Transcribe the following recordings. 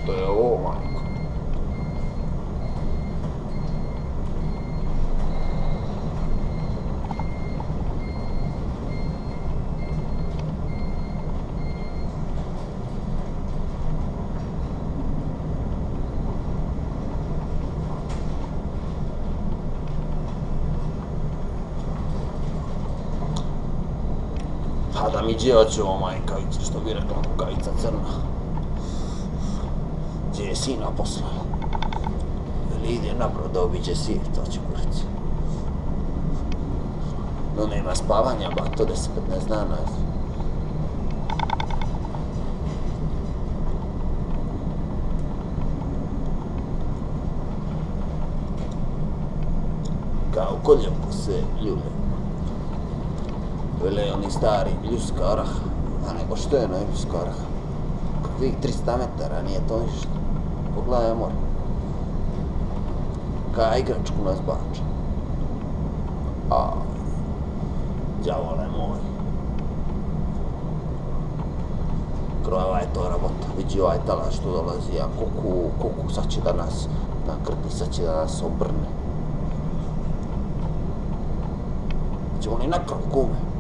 Što je ovo, majko? Ha da mi gdje hoće ovo majkavica, što bi rekla kukavica crna. Gdje je sina poslao? Ili ide napravo da obiđe svijet, to će kurac. No nema spavanja, ba, to 10-15 dana. Kao u Koljevu se ljulje. Vele oni stari ljuska orah, a nego što je na ljuska orah? Kakvih 300 metara, nije to ništa. Pogledaj more. Kaj igračku nas bača. A, djavole moj. Krojeva je to rabota, vidi ovaj talaš što dolazi, a kuku sad će da nas nakrpi, sad će da nas obrne. Ćemo li nakrp kume?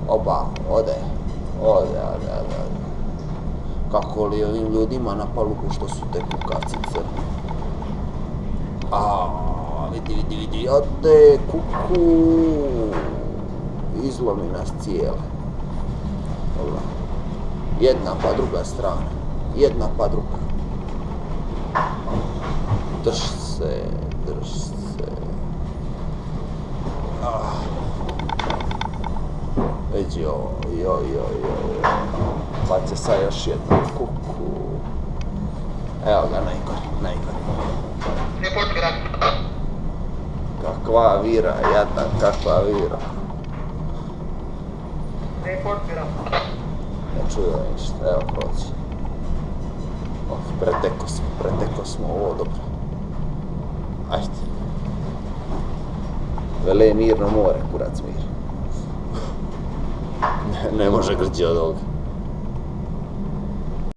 Oba, ode. Kako li ovim ljudima na palubu što su te kukavci crni? Vidi, ode, kuku. Izlomi nas cijele. Jedna pa druga strana. Jedna pa druga. Drž se. Vidi ovo, joj. Pa će sad još jedno kuku. Evo ga, najgori. Report grad. Kakva vira, jadan, kakva vira. Report grad. Ne čuju ništa, evo proći. Preteko smo, ovo dobro. Ajde. Vele mirno more, kurac mir. Ne može grđe od ovoga.